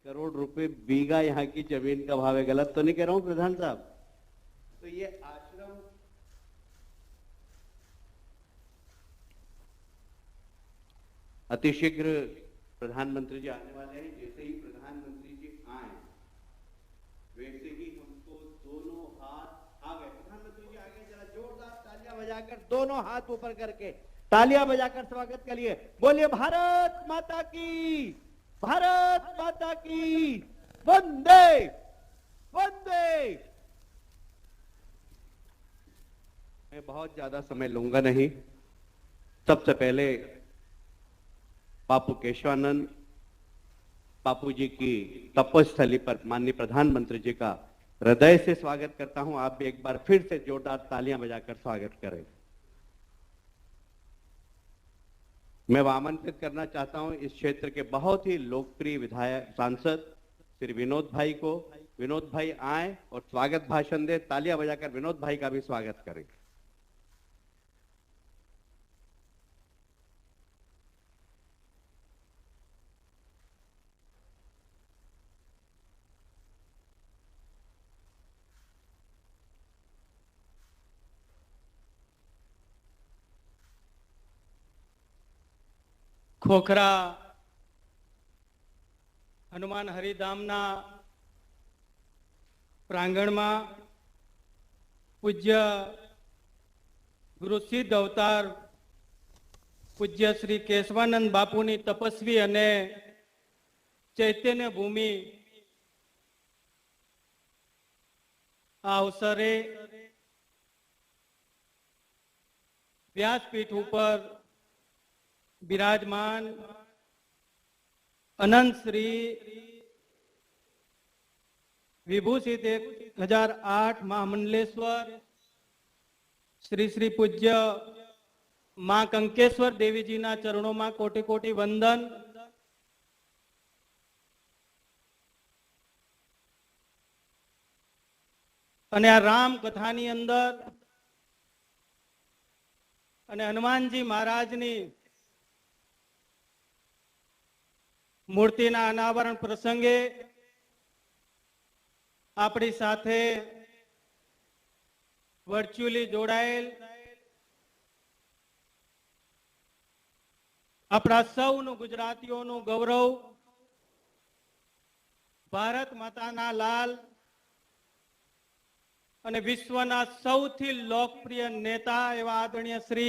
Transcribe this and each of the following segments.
करोड़ रुपए बीघा यहाँ की जमीन का भाव है। गलत तो नहीं कह रहा हूं प्रधान साहब? तो ये आश्रम अतिशीघ्र प्रधानमंत्री जी आने वाले हैं। जैसे ही प्रधानमंत्री जी आए वैसे ही हमको दोनों हाथ आ गए। प्रधानमंत्री जी आ गए, जरा जोरदार तालियां बजाकर दोनों हाथ ऊपर करके तालियां बजाकर स्वागत करिए। बोलिए भारत माता की, भारत माता की, वंदे वंदे। मैं बहुत ज्यादा समय लूंगा नहीं। सबसे पहले बापू केशवानंद बापू जी की तपस्थली पर माननीय प्रधानमंत्री जी का हृदय से स्वागत करता हूं। आप भी एक बार फिर से जोरदार तालियां बजाकर स्वागत करें। मैं आमंत्रित करना चाहता हूं इस क्षेत्र के बहुत ही लोकप्रिय विधायक सांसद श्री विनोद भाई को। विनोद भाई आए और स्वागत भाषण दे। तालियां बजाकर विनोद भाई का भी स्वागत करें। खोखरा हनुमान हरिधामना प्रांगणમાં પૂજ્ય ગુરુ સિદ્ધ અવતાર પૂજ્ય શ્રી કેશવાનંદ બાપુની તપસ્વી અને ચૈતન્ય ભૂમિ આ અવસરે વ્યાસપીઠ ઉપર विराजमान अनंत श्री विभूषित 1008 महामंडलेश्वर श्री श्री पूज्य मां कंकेश्वर देवी जी ना चरणों में कोटि कोटि वंदन। अने आ राम कथानी अंदर अने हनुमानजी महाराजनी मूर्तिना अनावरण प्रसंगे अपनी साथे वर्चुअली जोड़ाયેલ अपना सौनु गुजरातीओनु गौरव भारत माताना लाल अने विश्वना सौथी लोकप्रिय नेता एवा आदरणीय श्री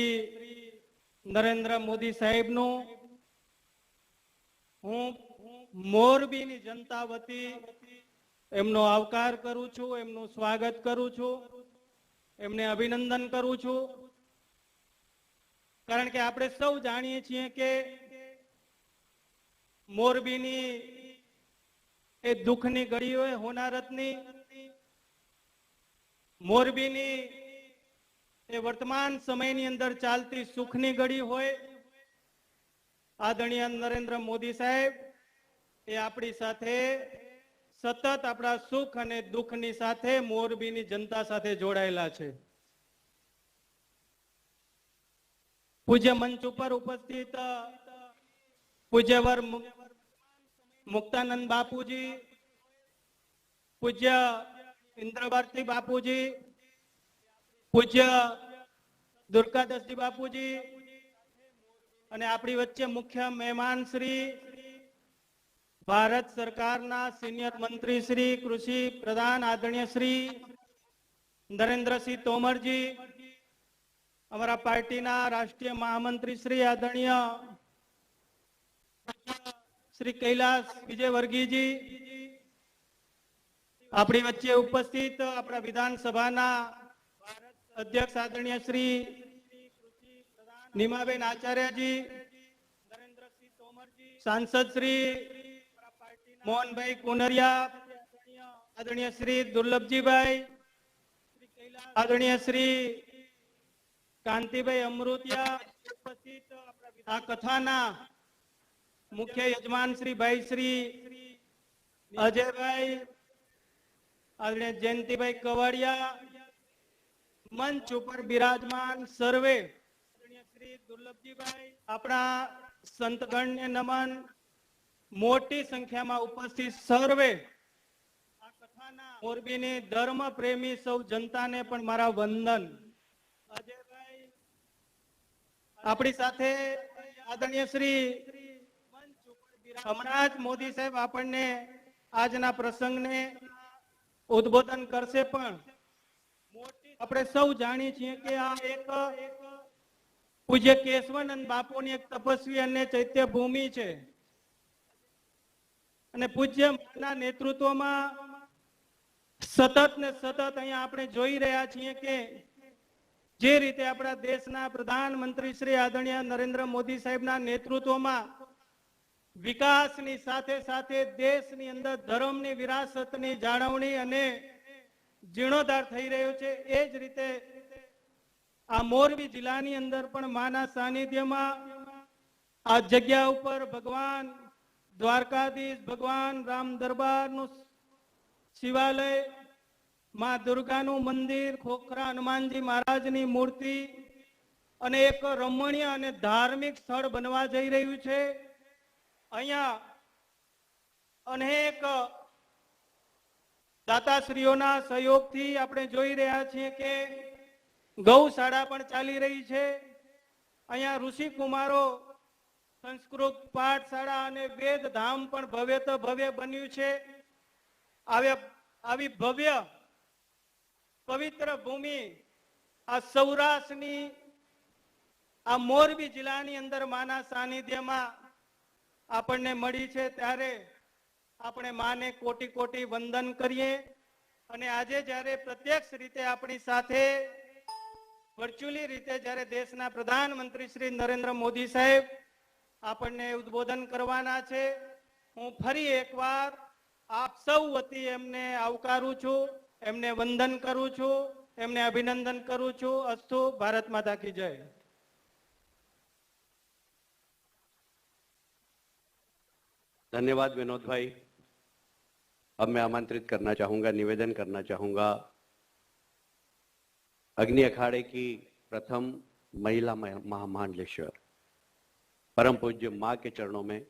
नरेंद्र मोदी साहेबनु हूँ मोरबीनी जनता वती एमनो आवकार करूं छूं, एमनु स्वागत करूं छूं, एमने अभिनंदन करूं छूं। कारण के आपणे सौ जाणीए छीए के मोरबीनी ए दुखनी घड़ी होय होनारतनी, मोरबीनी ए वर्तमान समयनी अंदर चालती सुखनी घड़ी होय। आदरणीय नरेंद्र मोदी साहेब ए आपणी साथे सतत अपना सुख अने दुखनी साथे मोरबीनी जनता साथे जोड़ायेला छे। पूज्य मंच पर उपस्थित पूज्यवर मुक्तानंद बापूजी, पूज्य इंद्रभारती बापूजी, पूज्य दुर्गादास जी बापूजी અને આપણી વચ્ચે મુખ્ય મહેમાન શ્રી ભારત સરકારના સિનિયર મંત્રી શ્રી કૃષિ પ્રધાન આદરણીય શ્રી નરેન્દ્રસિંહ તોમરજી, અમારા પાર્ટીના રાષ્ટ્રીય મહામંત્રી શ્રી આદરણીય શ્રી કૈલાસ વિજયવર્ગીયજી, આપણી વચ્ચે ઉપસ્થિત આપણા વિધાનસભાના અધ્યક્ષ આદરણીય શ્રી निमाबेन आचार्य जी, नरेंद्र सिंह तोमर जी, सांसद श्री मोहन भाई कुनरिया, आदरणीय श्री दुर्लभ जी भाई, आदरणीय श्री कांति भाई अमृतिया, उपस्थित आ कथाना मुख्य यजमान श्री भाई श्री अजय भाई, आदरणीय जयंती भाई कवाड़िया, मंच पर विराजमान सर्वे श्री दुर्लभजी भाई, अपना संतगण ने नमन, મોટી સંખ્યામાં ઉપસ્થિત સર્વે આ કથાના મોરબીની ધર્મ પ્રેમી સૌ જનતાને પણ મારા વંદન. અજયભાઈ આપણી સાથે આદરણીય શ્રી હમણાં જ મોદી સાહેબ આપણને આજના પ્રસંગને ઉદ્બોધન કરશે, પણ આપણે સૌ જાણીએ છીએ કે આ એક પૂજ્ય કેશવાનંદ બાપુની એક તપસ્વી અને ચૈત્ય ભૂમિ છે અને પૂજ્ય ના નેતૃત્વમાં સતત ને સતત અહીંયા આપણે જોઈ રહ્યા છીએ કે જે રીતે આપણા દેશના પ્રધાનમંત્રી શ્રી આદરણીય નરેન્દ્ર મોદી સાહેબના નેતૃત્વમાં વિકાસની સાથે સાથે દેશની અંદર ધર્મની વિરાસતની જાળવણી અને જીર્ણોદ્ધાર થઈ રહ્યો છે. એ જ રીતે આ મોરબી જિલ્લાની અંદર પણ માના સાનિધ્યમાં આ જગ્યા ઉપર ભગવાન દ્વારકાધીશ, ભગવાન રામ દરબારનું શિવાલય, માં દુર્ગાનું મંદિર, ખોખરા હનુમાનજી મહારાજની મૂર્તિ અને એક રમણીય અને ધાર્મિક સ્થળ બનવા જઈ રહ્યું છે. અહીંયા અનેક દાતાશ્રીઓના સહયોગથી આપણે જોઈ રહ્યા છીએ કે ગૌશાળા પણ ચાલી રહી છે. અહીંયા ઋષિ કુમારો સંસ્કૃત પાઠશાળા અને વેદ ધામ પણ ભવ્ય તો ભવ્ય બન્યું છે. આવી ભવ્ય પવિત્ર ભૂમિ આ સૌરાષ્ટ્રની આ મોરબી જિલ્લાની અંદર માના સાનિધ્યમાં આપણને મળી છે, ત્યારે આપણે માને કોટી કોટી વંદન કરીએ. અને આજે જ્યારે પ્રત્યક્ષ રીતે આપણી સાથે વર્ચ્યુઅલી રીતે જ્યારે દેશના પ્રધાનમંત્રી શ્રી નરેન્દ્ર મોદી સાહેબ આપણને ઉદ્બોધન કરવાના છે, હું ફરી એકવાર આપ સૌ વતી એમને આવકારું છું, એમને વંદન કરું છું, એમને અભિનંદન કરું છું. અસ્તુ. ભારત માતા કી જય. धन्यवाद विनोद भाई. अब मैं आमंत्रित करना चाहूंगा, निवेदन करना चाहूंगा अग्नि अखाड़े की प्रथम महिला महामंडलेश्वर परम पूज्य माँ के चरणों में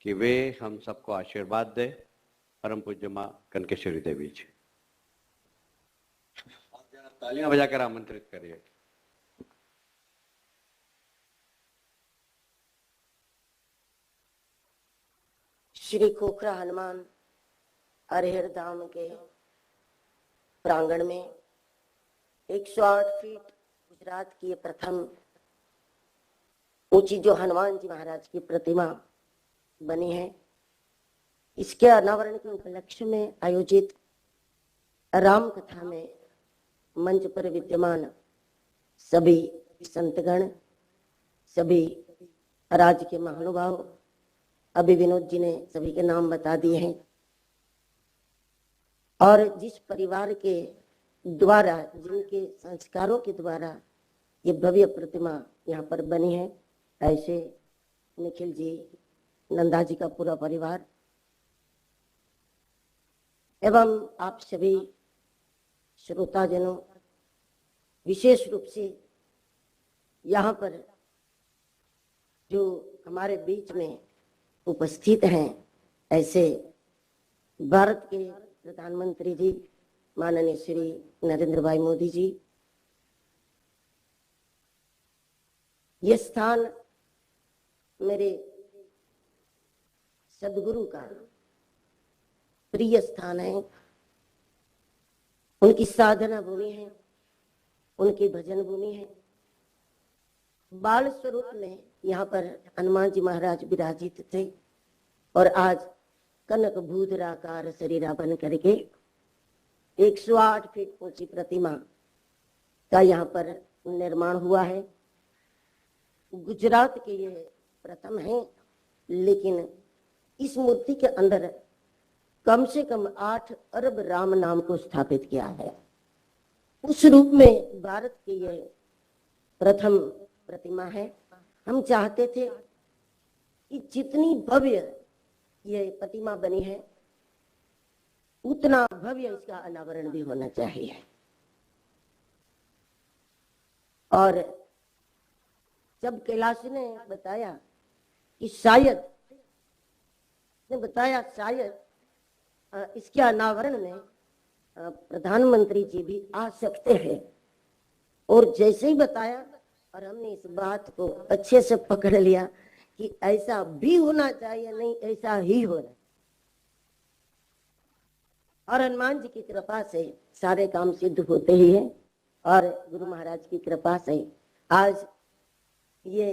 कि वे हम सबको आशीर्वाद दे. परम पूज्य माँ कनकेश्वरी देवी जी, आप जरा तालियां बजाकर आमंत्रित करिए. श्री खोखरा हनुमान हरिहर धाम के प्रांगण में 108 फीट गुजरात की प्रथम ऊंची जो हनुमान जी महाराज की प्रतिमा बनी है, इसके अनावरण के उपलक्ष्य में आयोजित राम कथा में मंच पर विद्यमान सभी संतगण, सभी राज्य के महानुभाव, अभी विनोद जी ने सभी के नाम बता दिए हैं, और जिस परिवार के द्वारा, जिनके संस्कारों के द्वारा ये भव्य प्रतिमा यहाँ पर बनी है, ऐसे निखिल जी, नंदा जी का पूरा परिवार एवं आप सभी श्रोताजनों, विशेष रूप से यहाँ पर जो हमारे बीच में उपस्थित हैं, ऐसे भारत के प्रधानमंत्री जी माननीय श्री नरेंद्र भाई मोदी जी, ये स्थान मेरे सदगुरु का प्रिय स्थान है, उनकी साधना भूमि है, उनकी भजन भूमि है. बाल स्वरूप में यहाँ पर हनुमान जी महाराज विराजित थे और आज कनक भूधराकार शरीरा बन करके 108 फीट ऊंची प्रतिमा का यहाँ पर निर्माण हुआ है. गुजरात के ये प्रथम है, लेकिन इस मूर्ति के अंदर कम से कम 8 अरब राम नाम को स्थापित किया है. उस रूप में भारत की ये प्रथम प्रतिमा है. हम चाहते थे कि जितनी भव्य ये प्रतिमा बनी है, उतना भव्य इसका अनावरण भी होना चाहिए. और जब कैलाश ने बताया कि शायद ने बताया शायद इसके अनावरण में प्रधानमंत्री जी भी आ सकते हैं, और जैसे ही बताया और हमने इस बात को अच्छे से पकड़ लिया कि ऐसा भी होना चाहिए, नहीं ऐसा ही होना। और हनुमान जी की कृपा से सारे काम सिद्ध होते ही हैं, और गुरु महाराज की कृपा से आज ये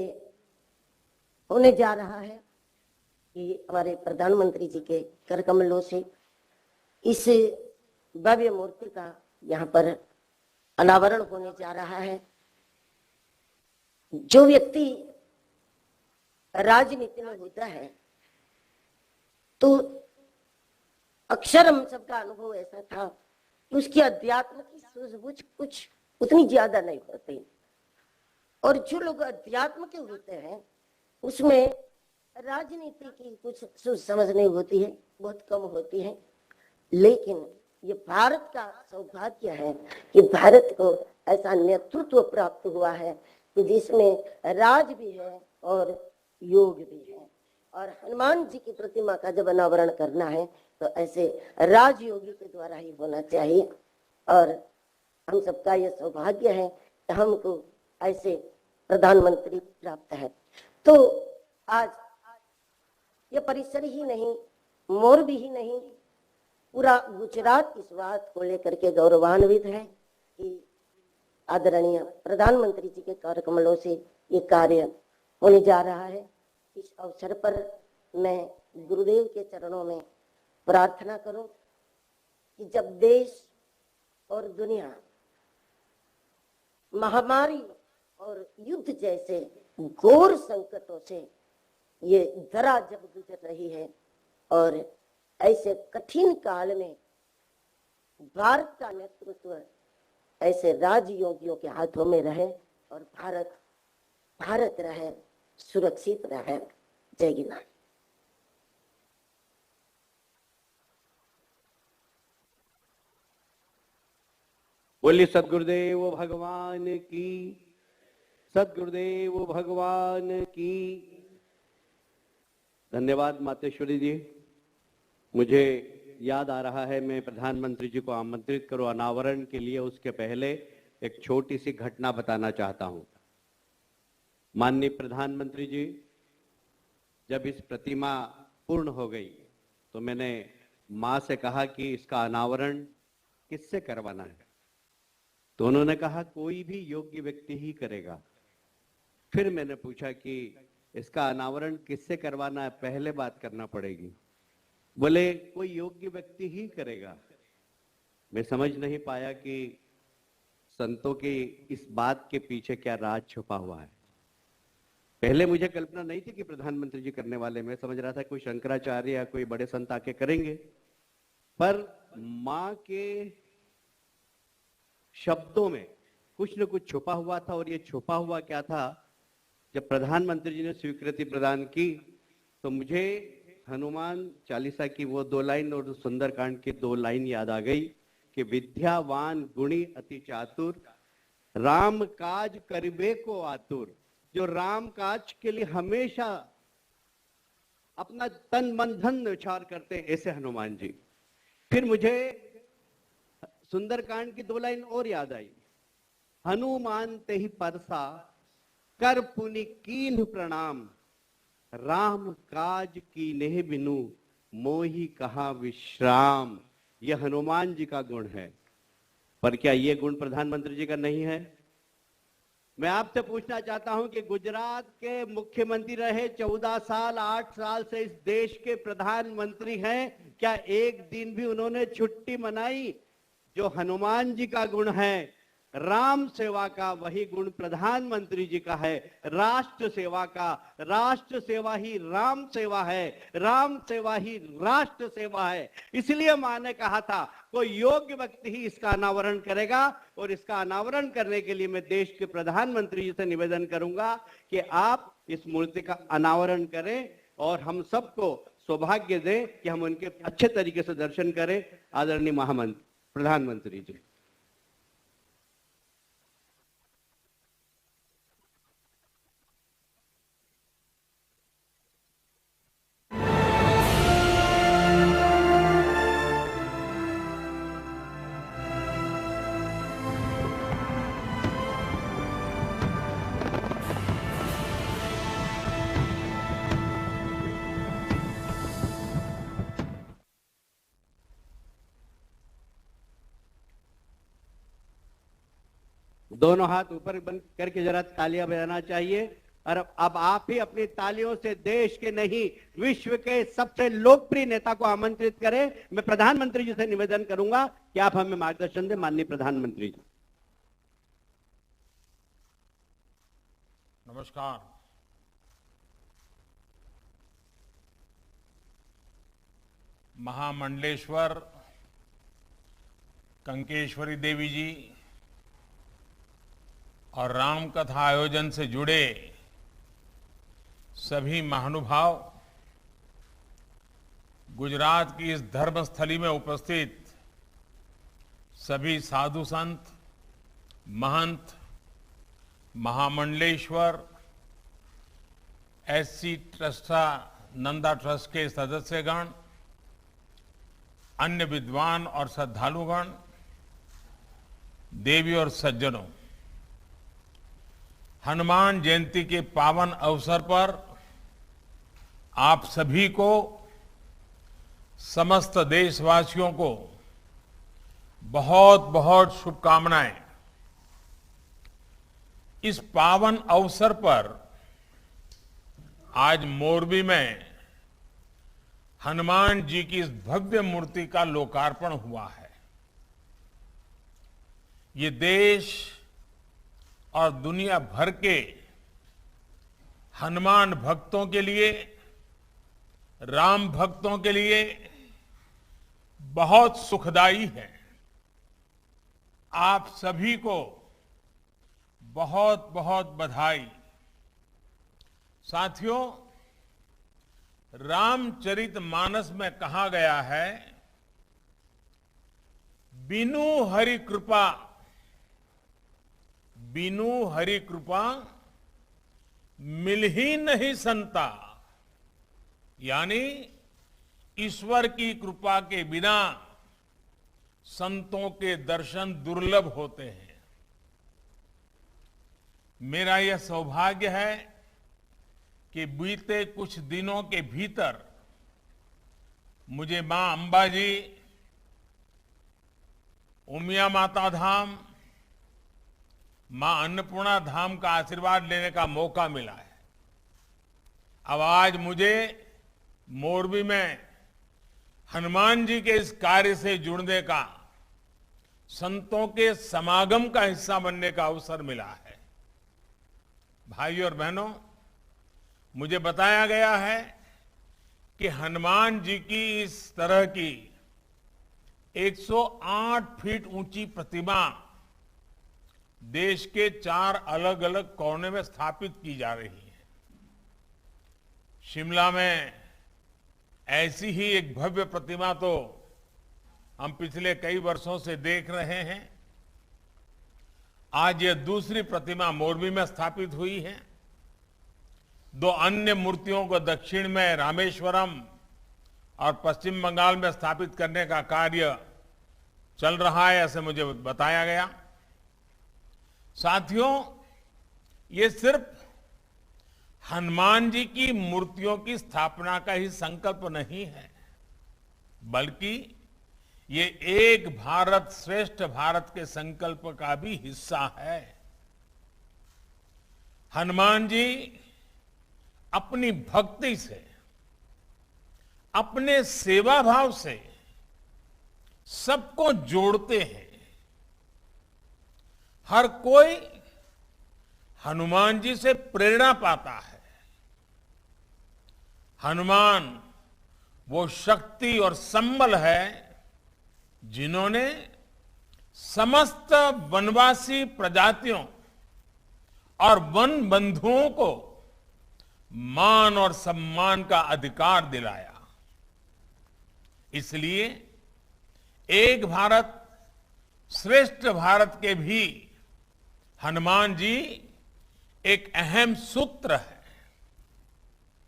होने जा रहा है कि हमारे प्रधानमंत्री जी के कर कमलों से इस भव्य मूर्ति का यहाँ पर अनावरण होने जा रहा है। जो व्यक्ति राजनीति में होता है तो अक्सर हम सबका अनुभव ऐसा था कि उसकी अध्यात्म की सूझबूझ कुछ उतनी ज्यादा नहीं होती, और जो लोग अध्यात्म के होते हैं उसमें राजनीति की कुछ सूझ समझ नहीं होती है, बहुत कम होती है। लेकिन ये भारत का सौभाग्य है कि भारत को ऐसा नेतृत्व प्राप्त हुआ है कि जिसमें राज भी है और योग भी है। और हनुमान जी की प्रतिमा का जब अनावरण करना है तो ऐसे राजयोगी के द्वारा ही होना चाहिए, और हम सबका ये सौभाग्य है कि हमको ऐसे प्रधानमंत्री प्राप्त है। तो आज ये परिसर ही नहीं, मोरबी ही नहीं, पूरा गुजरात इस बात को लेकर के गौरवान्वित है कि आदरणीय प्रधानमंत्री जी के कर कमलों से ये कार्य होने जा रहा है। इस अवसर पर मैं गुरुदेव के चरणों में प्रार्थना करूं कि जब देश और दुनिया महामारी और युद्ध जैसे घोर संकटों से ये धरा जब गुजर रही है, और ऐसे कठिन काल में भारत का नेतृत्व ऐसे राजयोगियों के हाथों में रहे और भारत रहे, सुरक्षित रहे। जय गिरनार। बोलिए सदगुरुदेव भगवान की, सदगुरुदेव भगवान की। धन्यवाद मातेश्वरी जी। मुझे याद आ रहा है, मैं प्रधानमंत्री जी को आमंत्रित करूं अनावरण के लिए, उसके पहले एक छोटी सी घटना बताना चाहता हूं। माननीय प्रधानमंत्री जी, जब इस प्रतिमा पूर्ण हो गई तो मैंने मां से कहा कि इसका अनावरण किससे करवाना है, तो उन्होंने कहा कोई भी योग्य व्यक्ति ही करेगा। फिर मैंने पूछा कि इसका अनावरण किससे करवाना है, पहले बात करना पड़ेगी। बोले कोई योग्य व्यक्ति ही करेगा। मैं समझ नहीं पाया कि संतों की इस बात के पीछे क्या राज छुपा हुआ है। पहले मुझे कल्पना नहीं थी कि प्रधानमंत्री जी करने वाले, मैं समझ रहा था कोई शंकराचार्य या कोई बड़े संत आके करेंगे, पर मां के शब्दों में कुछ न कुछ छुपा हुआ था। और ये छुपा हुआ क्या था, जब प्रधानमंत्री जी ने स्वीकृति प्रदान की तो मुझे हनुमान चालीसा की वो 2 लाइन और सुंदरकांड की 2 लाइन याद आ गई कि विद्यावान गुणी अति चातुर, राम काज करिबे को आतुर। जो राम काज के लिए हमेशा अपना तन मन धन न्यौछावर करते हैं, ऐसे हनुमान जी। फिर मुझे सुंदरकांड की 2 लाइन और याद आई, हनुमान ते ही परसा कर पुनि कीन्ह प्रणाम, राम काज की नेह बिनु मोहि कहा विश्राम। यह हनुमान जी का गुण है, पर क्या यह गुण प्रधानमंत्री जी का नहीं है? मैं आपसे पूछना चाहता हूं कि गुजरात के मुख्यमंत्री रहे 14 साल, 8 साल से इस देश के प्रधानमंत्री हैं, क्या एक दिन भी उन्होंने छुट्टी मनाई? जो हनुमान जी का गुण है राम सेवा का, वही गुण प्रधानमंत्री जी का है राष्ट्र सेवा का। राष्ट्र सेवा ही राम सेवा है, राम सेवा ही राष्ट्र सेवा है। इसलिए मां ने कहा था कोई योग्य व्यक्ति ही इसका अनावरण करेगा, और इसका अनावरण करने के लिए मैं देश के प्रधानमंत्री जी से निवेदन करूंगा कि आप इस मूर्ति का अनावरण करें और हम सबको सौभाग्य दें कि हम उनके अच्छे तरीके से दर्शन करें। आदरणीय महामंत्री प्रधानमंत्री जी। दोनों हाथ ऊपर बंद करके जरा तालियां बजाना चाहिए। और अब आप ही अपनी तालियों से देश के नहीं विश्व के सबसे लोकप्रिय नेता को आमंत्रित करें। मैं प्रधानमंत्री जी से निवेदन करूंगा कि आप हमें मार्गदर्शन दें। माननीय प्रधानमंत्री जी। नमस्कार। महामंडलेश्वर कंकेश्वरी देवी जी और राम कथा आयोजन से जुड़े सभी महानुभाव, गुजरात की इस धर्मस्थली में उपस्थित सभी साधु संत, महंत, महामंडलेश्वर एससी ट्रस्टा नंदा ट्रस्ट के सदस्यगण, अन्य विद्वान और श्रद्धालुगण, देवी और सज्जनों, हनुमान जयंती के पावन अवसर पर आप सभी को, समस्त देशवासियों को बहुत बहुत शुभकामनाएं। इस पावन अवसर पर आज मोरबी में हनुमान जी की इस भव्य मूर्ति का लोकार्पण हुआ है। ये देश और दुनिया भर के हनुमान भक्तों के लिए, राम भक्तों के लिए बहुत सुखदायी है। आप सभी को बहुत बहुत बधाई। साथियों, रामचरितमानस में कहा गया है, बिनु हरि कृपा, बिनु हरि कृपा मिल ही नहीं संता। यानी ईश्वर की कृपा के बिना संतों के दर्शन दुर्लभ होते हैं। मेरा यह सौभाग्य है कि बीते कुछ दिनों के भीतर मुझे मां अंबा जी, उमिया माता धाम, मां अन्नपूर्णा धाम का आशीर्वाद लेने का मौका मिला है। अब आज मुझे मोरबी में हनुमान जी के इस कार्य से जुड़ने का, संतों के समागम का हिस्सा बनने का अवसर मिला है। भाइयों और बहनों, मुझे बताया गया है कि हनुमान जी की इस तरह की 108 फीट ऊंची प्रतिमा देश के 4 अलग अलग कोने में स्थापित की जा रही है। शिमला में ऐसी ही एक भव्य प्रतिमा तो हम पिछले कई वर्षों से देख रहे हैं। आज यह दूसरी प्रतिमा मोरबी में स्थापित हुई है। 2 अन्य मूर्तियों को दक्षिण में रामेश्वरम और पश्चिम बंगाल में स्थापित करने का कार्य चल रहा है, ऐसे मुझे बताया गया। साथियों, ये सिर्फ हनुमान जी की मूर्तियों की स्थापना का ही संकल्प नहीं है, बल्कि ये एक भारत श्रेष्ठ भारत के संकल्प का भी हिस्सा है। हनुमान जी अपनी भक्ति से, अपने सेवा भाव से सबको जोड़ते हैं। हर कोई हनुमान जी से प्रेरणा पाता है। हनुमान वो शक्ति और संबल है जिन्होंने समस्त वनवासी प्रजातियों और वन बंधुओं को मान और सम्मान का अधिकार दिलाया। इसलिए एक भारत श्रेष्ठ भारत के भी हनुमान जी एक अहम सूत्र है।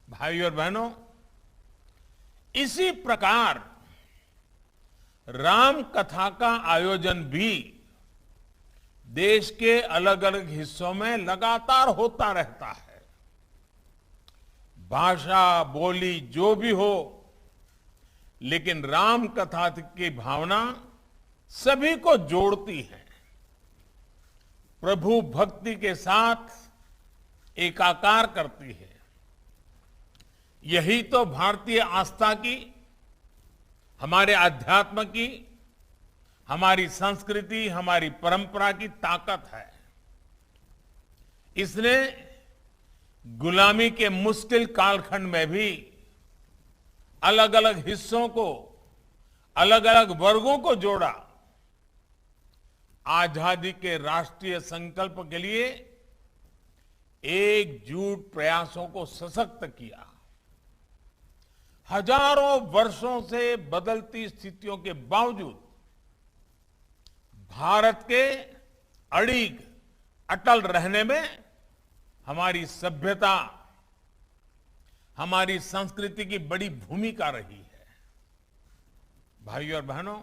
भाइयों और बहनों, इसी प्रकार राम कथा का आयोजन भी देश के अलग अलग हिस्सों में लगातार होता रहता है। भाषा बोली जो भी हो, लेकिन राम कथा की भावना सभी को जोड़ती है। प्रभु भक्ति के साथ एकाकार करती है। यही तो भारतीय आस्था की, हमारे अध्यात्म की, हमारी संस्कृति, हमारी परंपरा की ताकत है। इसने गुलामी के मुश्किल कालखंड में भी अलग अलग हिस्सों को, अलग अलग वर्गों को जोड़ा। आजादी के राष्ट्रीय संकल्प के लिए एकजुट प्रयासों को सशक्त किया। हजारों वर्षों से बदलती स्थितियों के बावजूद भारत के अड़िग अटल रहने में हमारी सभ्यता, हमारी संस्कृति की बड़ी भूमिका रही है। भाइयों और बहनों,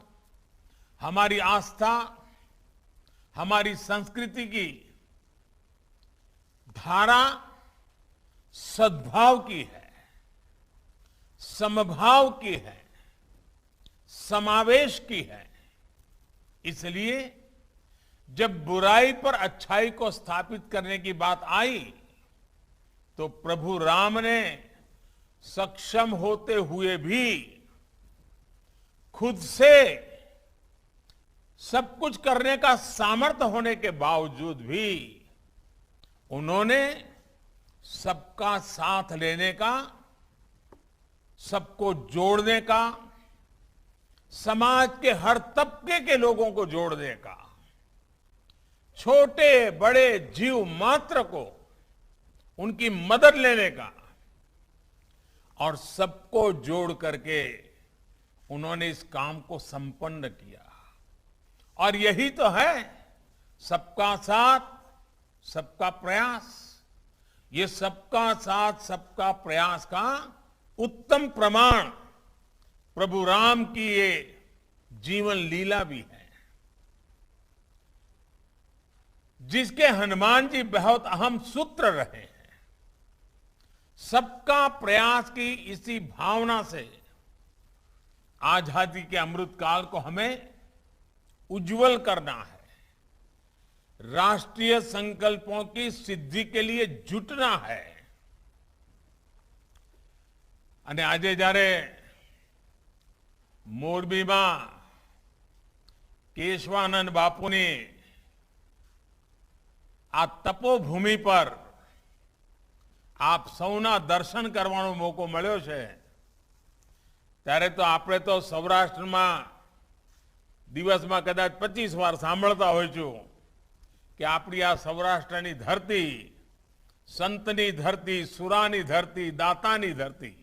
हमारी आस्था, हमारी संस्कृति की धारा सद्भाव की है, समभाव की है, समावेश की है। इसलिए जब बुराई पर अच्छाई को स्थापित करने की बात आई तो प्रभु राम ने सक्षम होते हुए भी, खुद से सब कुछ करने का सामर्थ्य होने के बावजूद भी उन्होंने सबका साथ लेने का, सबको जोड़ने का, समाज के हर तबके के लोगों को जोड़ने का, छोटे बड़े जीव मात्र को उनकी मदद लेने का और सबको जोड़ करके उन्होंने इस काम को संपन्न किया। और यही तो है सबका साथ सबका प्रयास। ये सबका साथ सबका प्रयास का उत्तम प्रमाण प्रभु राम की ये जीवन लीला भी है, जिसके हनुमान जी बहुत अहम सूत्र रहे हैं। सबका प्रयास की इसी भावना से आजादी के अमृत काल को हमें उज्जवल करना है, राष्ट्रीय संकल्पों की सिद्धि के लिए जुटना है। અને આજે જ્યારે મોરબીમાં કેશવાનંદ બાપુની આ તપોભૂમિ પર આપ સૌના દર્શન કરવાનો મોકો મળ્યો છે, ત્યારે તો આપણે તો સૌરાષ્ટ્રમાં દિવસમાં કદાચ 25 વાર સાંભળતા હોઈશું કે આપણી આ સૌરાષ્ટ્રની ધરતી સંતની ધરતી, સુરાની ધરતી, દાતાની ધરતી,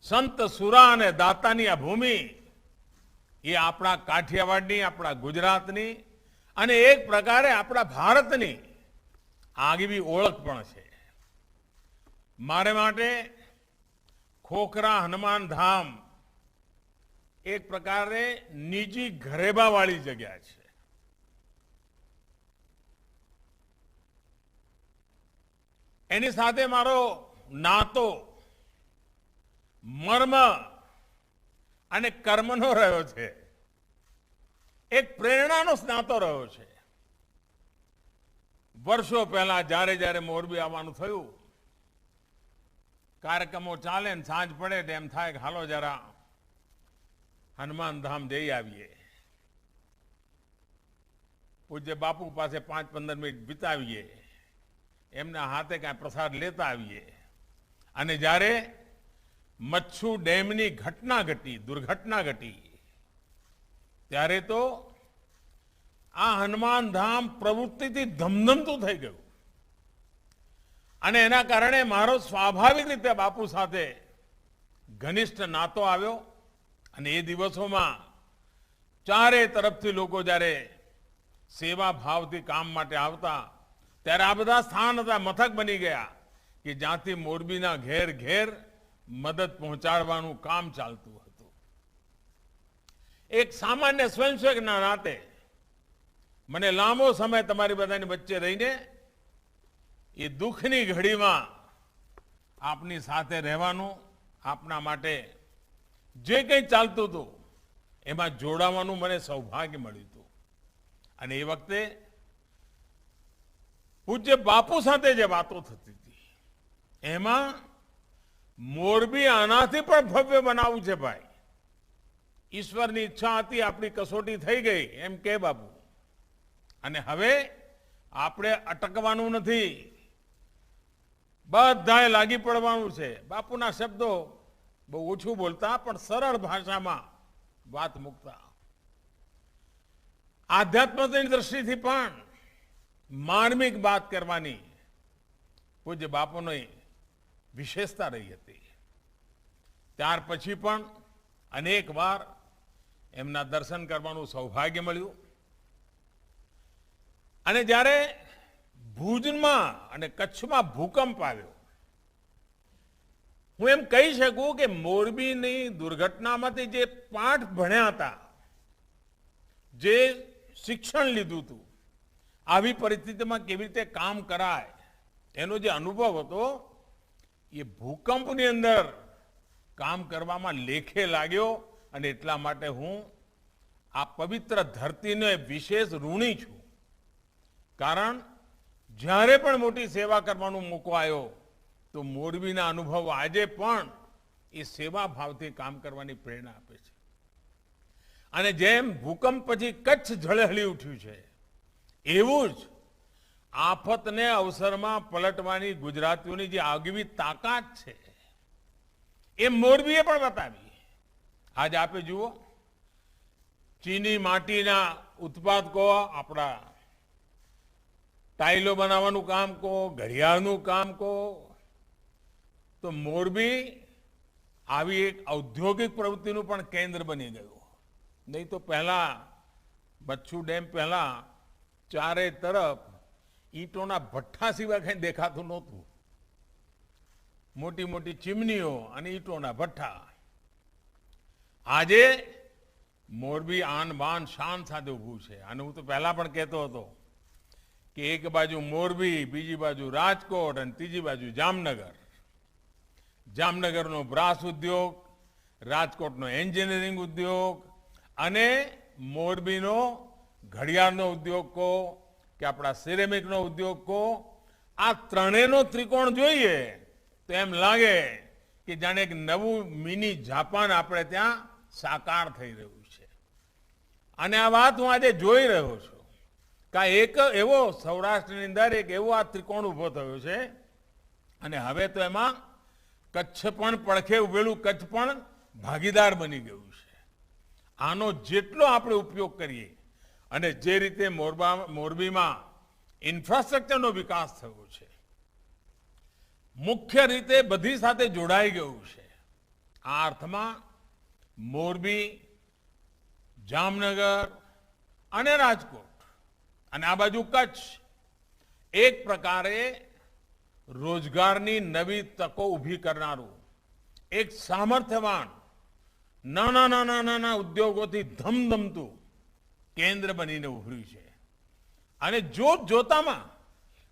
संत सुरा ने दातानी आ भूमि ये अपना काठियावाड़ी, अपना गुजरातनी अने एक प्रकारे अपना भारतनी आगवी ओळख पण छे। मारे माटे खोखरा हनुमान धाम एक प्रकारे निजी घरेबा वाली जगह छे। एनी साथे मारो नातो मर्म અને કર્મનો રહ્યો છે, એક પ્રેરણાનો નાતો રહ્યો છે। વર્ષો પહેલા જ્યારે જ્યારે મોરબી આવવાનું થયું, કાર્યક્રમો ચાલે ને સાંજ પડે એમ થાય કે હાલો જરા હનુમાન ધામ જઈ આવીએ, પૂજ્ય બાપુ પાસે 5-15 મિનિટ વિતાવીએ, એમના હાથે કાંઈ પ્રસાદ લેતા આવીએ। અને જ્યારે मच्छू डेमनी घटना घटी, दुर्घटना घटी, त्यारे तो आ हनुमान धाम प्रवृत्ति धमधमतुं थई गयुं अने एना कारणे मारो स्वाभाविक रीते बापू साथे घनिष्ठ नातो आव्यो। अने ए दिवसोमां चारे तरफथी लोको ज्यारे सेवा भावथी काम माटे आवता त्यारे आ बधा स्थान हता मथक बनी गया कि ज्यांथी मोरबीना घेर घेर मदद पहोंचाडवानुं काम चालतुं हतुं। एक सामान्य स्वयंसेवकना नाते मने लांबो समय तमारी बधानी वच्चे रहीने ए दुखनी घड़ीमां आपनी साथे रहेवानुं, आपना माटे जे कंई चालतुं हतुं एमां जोडावानुं मने सौभाग्य मळ्युं हतुं। अने ए वखते પૂજ્ય બાપુ સાથે જે વાતો થતી હતી એમાં મોરબી આનાથી પણ ભવ્ય બનાવવું છે ભાઈ. ઈશ્વરની ઈચ્છા હતી, આપણી કસોટી થઈ ગઈ એમ કે બાપુ. અને હવે આપણે અટકવાનું નથી, બધાએ લાગી પડવાનું છે. બાપુના શબ્દો બહુ ઓછું બોલતા પણ સરળ ભાષામાં વાત મૂકતા. આધ્યાત્મની દ્રષ્ટિથી પણ માર્મિક વાત કરવાની પૂજ્ય બાપુની વિશેષતા રહી હતી. ત્યાર પછી પણ અનેક વાર એમના દર્શન કરવાનું સૌભાગ્ય મળ્યું. અને જ્યારે ભુજમાં અને કચ્છમાં ભૂકંપ આવ્યો, હું એમ કહી શકું કે મોરબીની દુર્ઘટનામાંથી જે પાઠ ભણ્યા હતા, જે શિક્ષણ લીધું હતું, આવી પરિસ્થિતિમાં કેવી રીતે કામ કરાય એનો જે અનુભવ હતો એ ભૂકંપની અંદર કામ કરવામાં લેખે લાગ્યો. અને એટલા માટે હું આ પવિત્ર ધરતીને વિશેષ ઋણી છું. કારણ જ્યારે પણ મોટી સેવા કરવાનો મોકો આવ્યો તો મોરબીના અનુભવ આજે પણ એ સેવા ભાવથી કામ કરવાની પ્રેરણા આપે છે. અને જેમ ભૂકંપ પછી કચ્છ ઝળહળી ઉઠ્યું છે, એવું જ આફતને અવસરમાં પલટવાની ગુજરાતીઓની જે આગવી તાકાત છે એ મોરબીએ પણ બતાવી. આજ આપે જુઓ, ચીની માટીના ઉત્પાદકો આપણા ટાઇલો બનાવવાનું કામ કહો, ઘડિયાળનું કામ કહો, તો મોરબી આવી એક ઔદ્યોગિક પ્રવૃત્તિનું પણ કેન્દ્ર બની ગયું. નહીં તો પહેલા બચ્છુ ડેમ પહેલા ચારે તરફ ઈંટોના ભઠ્ઠા સિવાય કઈ દેખાતું નહોતું. મોટી મોટી ચીમનીઓ અને ઈંટોના ભઠ્ઠા. આજે મોરબી આન બાન શાન સાથે ઊભું છે. અને હું તો પહેલા પણ કહેતો હતો કે એક બાજુ મોરબી, બીજી બાજુ રાજકોટ અને ત્રીજી બાજુ જામનગર. જામનગરનો બ્રાસ ઉદ્યોગ, રાજકોટનો એન્જિનિયરિંગ ઉદ્યોગ અને મોરબીનો ઘડિયાળનો ઉદ્યોગ કહો કે આપણા સિરેમિકનો ઉદ્યોગ કહો, આ ત્રણેયનો ત્રિકોણ જોઈએ તો એમ લાગે કે જાણે એક નવું મિની જાપાન આપણે ત્યાં સાકાર થઈ રહ્યું છે. અને આ વાત હું આજે જોઈ રહ્યો છું કે એક એવો સૌરાષ્ટ્રની અંદર એક એવો આ ત્રિકોણ ઉભો થયો છે. અને હવે તો એમાં કચ્છ પણ પડખે ઉભેલું કચ્છ પણ ભાગીદાર બની ગયું છે. આનો જેટલો આપણે ઉપયોગ કરીએ અને જે રીતે મોરબીમાં ઇન્ફ્રાસ્ટ્રક્ચરનો વિકાસ થયો છે, મુખ્ય રીતે બધી સાથે જોડાઈ ગયું છે. આ અર્થમાં મોરબી, જામનગર અને રાજકોટ અને આ બાજુ કચ્છ એક પ્રકારે રોજગારની નવી તકો ઊભી કરનારું એક સામર્થ્યવાન નાના ઉદ્યોગોથી ધમધમતું કેન્દ્ર બનીને ઉભર્યું છે. અને જોતામાં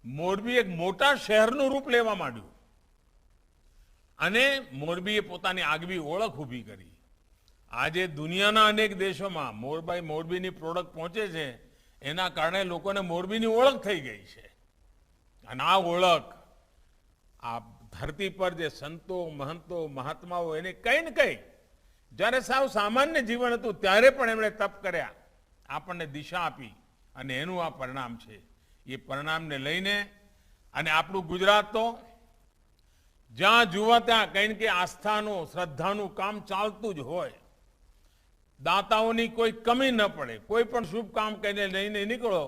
મોરબી એક મોટા શહેરનું રૂપ લેવા માંડ્યું અને મોરબીએ પોતાની આગવી ઓળખ ઊભી કરી. આજે દુનિયાના અનેક દેશોમાં મોરબીની પ્રોડક્ટ પહોંચે છે, એના કારણે લોકોને મોરબીની ઓળખ થઈ ગઈ છે. અને આ ઓળખ આ ધરતી પર જે સંતો, મહંતો, મહાત્માઓ એને કઈ ને કઈ જ્યારે સાવ સામાન્ય જીવન હતું ત્યારે પણ એમણે તપ કર્યા, આપણને દિશા આપી અને એનું આ પરિણામ છે. એ પરિણામને લઈને અને આપણું ગુજરાત તો જ્યાં જુઓ ત્યાં કંઈ ને કંઈ આસ્થાનું, શ્રદ્ધાનું કામ ચાલતું જ હોય. દાતાઓની કોઈ કમી ન પડે. કોઈ પણ શુભ કામ કરીને લઈને નીકળો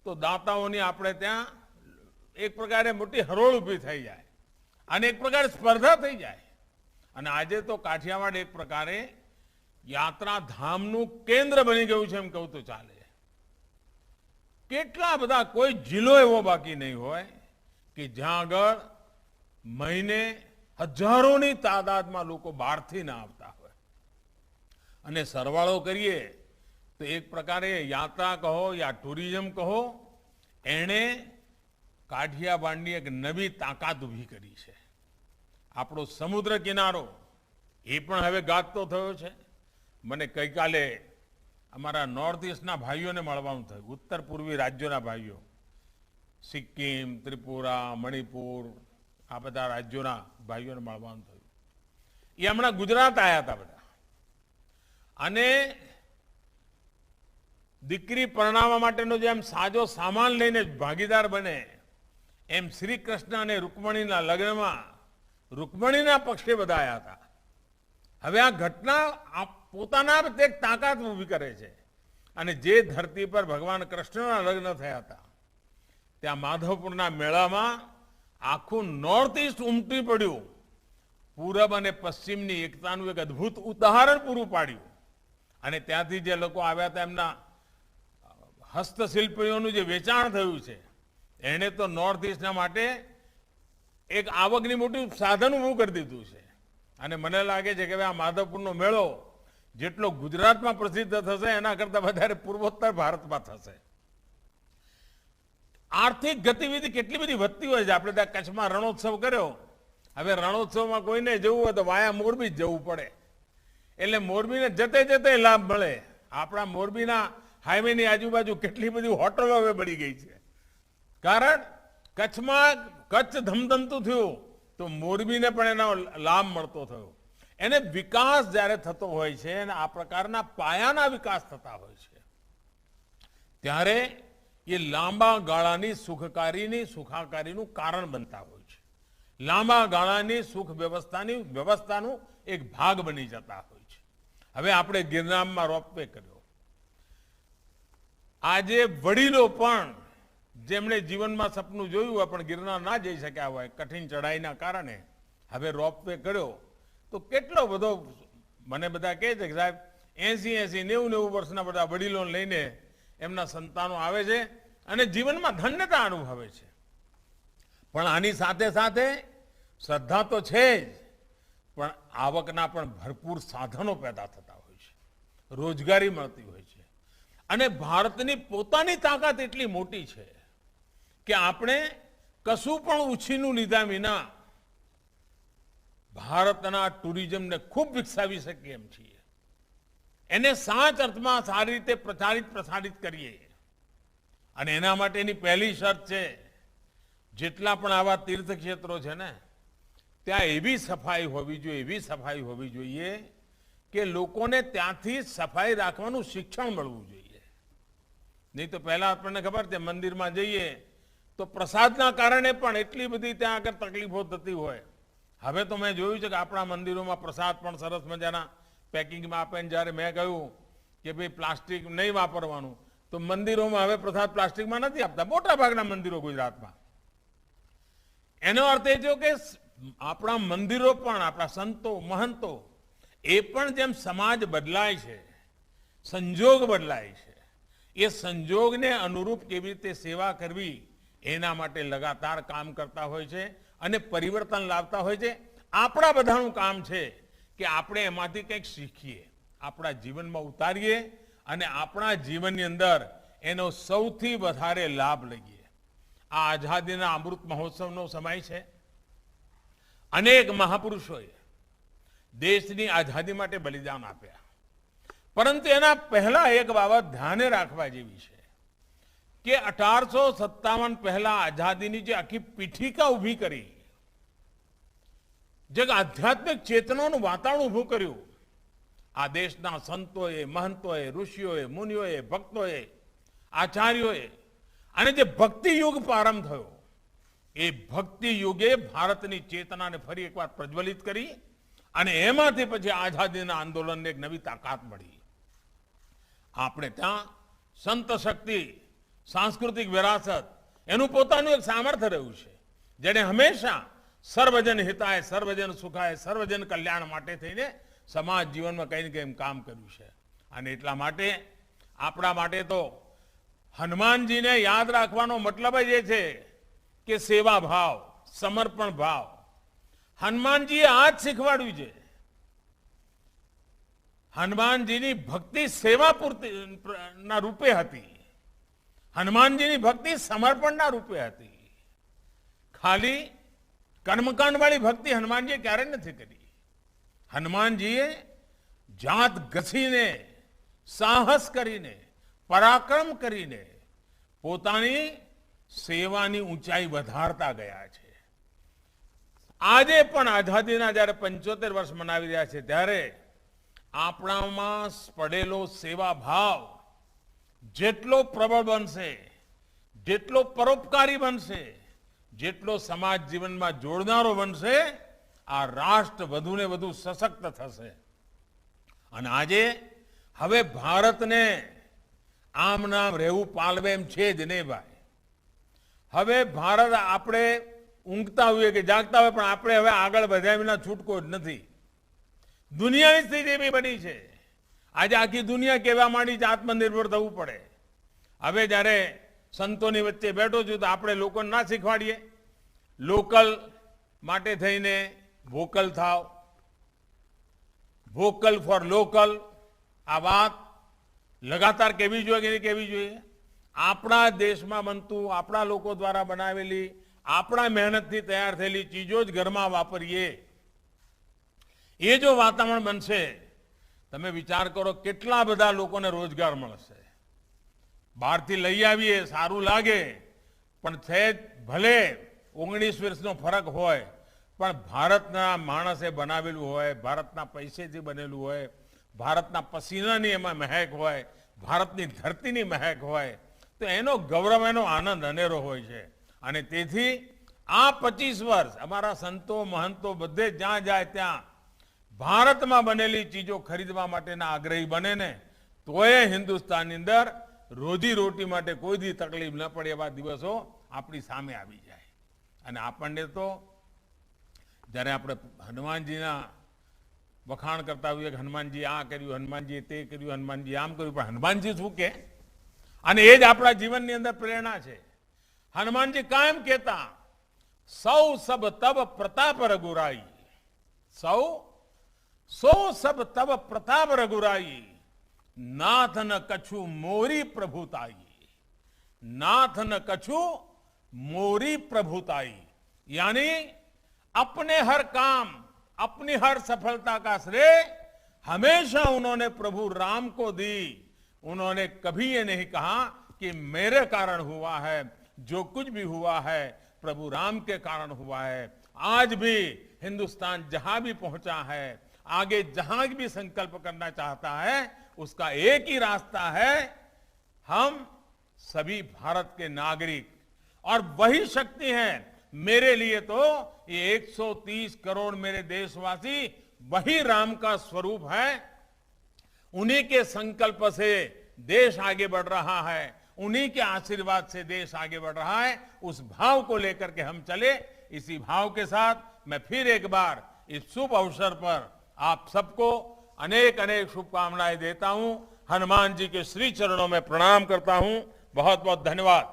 તો દાતાઓની આપણે ત્યાં એક પ્રકારે મોટી હરોળ ઊભી થઈ જાય અને એક પ્રકારે સ્પર્ધા થઈ જાય. અને આજે તો કાઠિયાવાડ એક પ્રકારે યાત્રાધામનું કેન્દ્ર બની ગયું છે એમ કહું તો ચાલે. કેટલા બધા, કોઈ જિલ્લો એવો બાકી નહીં હોય કે જ્યાં આગળ મહિને હજારોની તાદાદમાં લોકો બહારથી ના આવતા હોય. અને સરવાળો કરીએ તો એક પ્રકારે યાત્રા કહો યા ટુરિઝમ કહો, એણે કાઠિયાવાડની એક નવી તાકાત ઊભી કરી છે. આપણો સમુદ્ર કિનારો એ પણ હવે ગાજતો થયો છે. મને ગઈકાલે અમારા નોર્થ ઇસ્ટના ભાઈઓને મળવાનું થયું, ઉત્તર પૂર્વી રાજ્યોના ભાઈઓ. સિક્કિમ, ત્રિપુરા, મણિપુર આ બધા રાજ્યોના ભાઈઓને મળવાનું થયું. એ હમણાં ગુજરાત આવ્યા હતા બધા. અને દીકરી પરણાવવા માટેનો જેમ સાજો સામાન લઈને ભાગીદાર બને એમ શ્રી કૃષ્ણ અને રૂકમણીના લગ્નમાં રૂકમણીના પક્ષે બધા આવ્યા હતા. હવે આ ઘટના પોતાના એક તાકાત ઊભી કરે છે. અને જે ધરતી પર ભગવાન કૃષ્ણના લગ્ન થયા હતા ત્યાં માધવપુરના મેળામાં આખું નોર્થ ઇસ્ટ ઉમટી પડ્યું. પૂરબ અને પશ્ચિમની એકતાનું એક અદ્ભુત ઉદાહરણ પૂરું પાડ્યું. અને ત્યાંથી જે લોકો આવ્યા હતા એમના હસ્તશિલ્પીઓનું જે વેચાણ થયું છે એને તો નોર્થ ઇસ્ટના માટે એક આવકની મોટું સાધન ઊભું કરી દીધું છે. અને મને લાગે છે કે આ માધવપુરનો મેળો જેટલો ગુજરાતમાં પ્રસિદ્ધ થશે એના કરતા વધારે પૂર્વોત્તર ભારતમાં થશે. આર્થિક ગતિવિધિ કેટલી બધી વધતી હોય છે. આપણે ત્યાં કચ્છમાં રણોત્સવ કર્યો. હવે રણોત્સવમાં કોઈને જવું હોય તો વાયા મોરબી જ જવું પડે. એટલે મોરબીને જતે જતે લાભ મળે. આપણા મોરબીના હાઈવેની આજુબાજુ કેટલી બધી હોટલો હવે બની ગઈ છે. કારણ કચ્છમાં કચ્છ ધમધમતું થયું તો મોરબીને પણ એનો લાભ મળતો થયો. એને વિકાસ જ્યારે થતો હોય છે અને આ પ્રકારના પાયાના વિકાસ થતા હોય છે ત્યારે એ લાંબા ગાળાની સુખાકારીનું કારણ બનતા હોય છે. લાંબા ગાળાની સુખ વ્યવસ્થાનું એક ભાગ બની જતા હોય છે. હવે આપણે ગિરનારમાં રોપવે કર્યો. આજે વડીલો પણ જેમણે જીવનમાં સપનું જોયું હોય પણ ગિરનાર ના જઈ શક્યા હોય કઠિન ચઢાઈના કારણે હવે રોપવે કર્યો તો કેટલો બધો મને બધા કહે છે કે સાહેબ 80-90 વર્ષના બધા વડીલોને લઈને એમના સંતાનો આવે છે અને જીવનમાં ધન્યતા અનુભવે છે. પણ આની સાથે સાથે શ્રદ્ધા તો છે જ પણ આવકના પણ ભરપૂર સાધનો પેદા થતા હોય છે. રોજગારી મળતી હોય છે. અને ભારતની પોતાની તાકાત એટલી મોટી છે કે આપણે કશું પણ ઉછીનું લીધા વિના ભારતના ટુરિઝમને ખૂબ વિકસાવી શકીએ એમ છીએ. એને સાચ અર્થમાં સારી રીતે પ્રસારિત કરીએ. અને એના માટેની પહેલી શરત છે જેટલા પણ આવા તીર્થક્ષેત્રો છે ને ત્યાં એવી સફાઈ હોવી જોઈએ કે લોકોને ત્યાંથી સફાઈ રાખવાનું શિક્ષણ મળવું જોઈએ. નહીં તો પહેલા આપણને ખબર છે મંદિરમાં જઈએ તો પ્રસાદના કારણે પણ એટલી બધી ત્યાં આગળ તકલીફો થતી હોય. હવે તો મેં જોયું છે કે આપણા મંદિરોમાં પ્રસાદ પણ સરસ મજાના પેકિંગમાં આપે. જ્યારે મેં કહ્યું કે ભાઈ પ્લાસ્ટિક નહીં વાપરવાનું તો મંદિરોમાં હવે પ્રસાદ પ્લાસ્ટિકમાં નથી આપતા મોટા ભાગના મંદિરો ગુજરાતમાં. એનો અર્થ એ થયો કે આપણા મંદિરો પણ આપણા સંતો મહંતો એ પણ જેમ સમાજ બદલાય છે સંજોગ બદલાય છે એ સંજોગને અનુરૂપ કેવી રીતે સેવા કરવી એના માટે લગાતાર કામ કરતા હોય છે અને પરિવર્તન લાવતા હોય છે. આપણા બધાનું કામ છે કે આપણે એમાંથી કંઈક શીખીએ, આપણા જીવનમાં ઉતારીએ અને આપણા જીવનની અંદર એનો સૌથી વધારે લાભ લઈએ. આ આઝાદીના અમૃત મહોત્સવનો સમય છે. અનેક મહાપુરુષોએ દેશની આઝાદી માટે બલિદાન આપ્યા. પરંતુ એના પહેલા એક બાબત ધ્યાને રાખવા જેવી છે કે 1857 પહેલા આઝાદીની જે આખી પીઠિકા ઊભી કરી, જે આધ્યાત્મિક ચેતનાનું વાતાવરણ ઊભું કર્યું, આ દેશના સંતોએ મહંતોએ ઋષિઓએ મુનિઓએ ભક્તોએ આચાર્યોએ અને જે ભક્તિ યુગ પ્રારંભ થયો એ ભક્તિ યુગે ભારતની ચેતનાને ફરી એકવાર પ્રજ્વલિત કરી અને એમાંથી પછી આઝાદીના આંદોલનને એક નવી તાકાત મળી. આપણે ત્યાં સંત શક્તિ સાંસ્કૃતિક વિરાસત એનું પોતાનું એક સામર્થ્ય રહ્યું છે જેને હંમેશા સર્વજન હિતાય સર્વજન સુખાય સર્વજન કલ્યાણ માટે થઈને સમાજ જીવનમાં કંઈ ને કંઈ કામ કર્યું છે. અને એટલા માટે આપણા માટે તો હનુમાનજીને યાદ રાખવાનો મતલબ જ એ છે કે સેવા ભાવ, સમર્પણ ભાવ. હનુમાનજીએ આ જ શીખવાડ્યું છે. હનુમાનજીની ભક્તિ સેવા પૂર્તિ ના રૂપે હતી. હનુમાનજીની ભક્તિ સમર્પણના રૂપે હતી. ખાલી કર્મકાંડ વાળી ભક્તિ હનુમાનજીએ ક્યારેય નથી કરી. હનુમાનજીએ જાત ઘસીને સાહસ કરીને પરાક્રમ કરીને પોતાની સેવાની ઊંચાઈ વધારતા ગયા છે. આજે પણ આઝાદીના જ્યારે 75 વર્ષ મનાવી રહ્યા છે ત્યારે આપણામાં પડેલો સેવા ભાવ જેટલો પ્રબળ બનશે, જેટલો પરોપકારી બનશે, જેટલો સમાજ જીવનમાં જોડનારો બનશે, આ રાષ્ટ્ર વધુને વધુ સશક્ત થશે. અને આજે હવે ભારતને આમ નામ રહેવું પાલવે એમ છે જ નહીં ભાઈ. હવે ભારત આપણે ઊંઘતા હોઈએ કે જાગતા હોય પણ આપણે હવે આગળ વધ્યા વિના છૂટકો જ નથી. દુનિયાની સ્થિતિ એવી બની છે. આજે આખી દુનિયા કહેવા માંડી છે આત્મનિર્ભર થવું પડે. હવે જ્યારે સંતોની વચ્ચે બેઠો છું તો આપણે લોકોને ના શીખવાડીએ લોકલ માટે થઈને વોકલ થાવ, વોકલ ફોર લોકલ. આ વાત લગાતાર કહેવી જોઈએ કે નહીં કહેવી જોઈએ? આપણા દેશમાં બનતું, આપણા લોકો દ્વારા બનાવેલી, આપણા મહેનતથી તૈયાર થયેલી ચીજો જ ઘરમાં વાપરીએ. એ જો વાતાવરણ બનશે, તમે વિચાર કરો કેટલા બધા લોકોને રોજગાર મળશે. બહારથી લઈ આવીએ સારું લાગે, પણ સહેજ ભલે 19 વર્ષનો ફરક હોય, પણ ભારતના માણસે બનાવેલું હોય, ભારતના પૈસેથી બનેલું હોય, ભારતના પસીનાની એમાં મહેક હોય, ભારતની ધરતીની મહેક હોય, તો એનો ગૌરવ, એનો આનંદ અનેરો હોય છે. અને તેથી આ 25 વર્ષ અમારા સંતો મહંતો બધે જ્યાં જાય ત્યાં ભારતમાં બનેલી ચીજો ખરીદવા માટેના આગ્રહી બને ને, તોય હિન્દુસ્તાનની અંદર રોજી રોટી માટે કોઈ દી તકલીફ ન પડે એવા દિવસો આપણી સામે આવી જાય. અને આપણને તો જ્યારે આપણે હનુમાનજીના વખાણ કરતા હોઈએ કે હનુમાનજી આ કર્યું, હનુમાનજી તે કર્યું, હનુમાનજી આમ કર્યું, પણ હનુમાનજી શું કે? અને એ જ આપણા જીવનની અંદર પ્રેરણા છે. હનુમાનજી કાયમ કહેતા, સૌ સબ તબ પ્રતાપ રઘુરાઈ, સૌ સબ તબ પ્રતાપ રઘુરાઈ, नाथ न कछु मोरी प्रभुताई, नाथ न कछु मोरी प्रभुताई. यानी अपने हर काम, अपनी हर सफलता का श्रेय हमेशा उन्होंने प्रभु राम को दी. उन्होंने कभी ये नहीं कहा कि मेरे कारण हुआ है, जो कुछ भी हुआ है प्रभु राम के कारण हुआ है. आज भी हिंदुस्तान जहां भी पहुंचा है, आगे जहां भी संकल्प करना चाहता है, उसका एक ही रास्ता है, हम सभी भारत के नागरिक. और वही शक्ति है. मेरे लिए तो ये 130 करोड़ मेरे देशवासी वही राम का स्वरूप है. उन्हीं के संकल्प से देश आगे बढ़ रहा है, उन्हीं के आशीर्वाद से देश आगे बढ़ रहा है. उस भाव को लेकर के हम चले. इसी भाव के साथ मैं फिर एक बार इस शुभ अवसर पर आप सबको अनेक अनेक शुभकामनाएं देता हूं. हनुमान जी के श्री चरणों में प्रणाम करता हूं. बहुत बहुत धन्यवाद.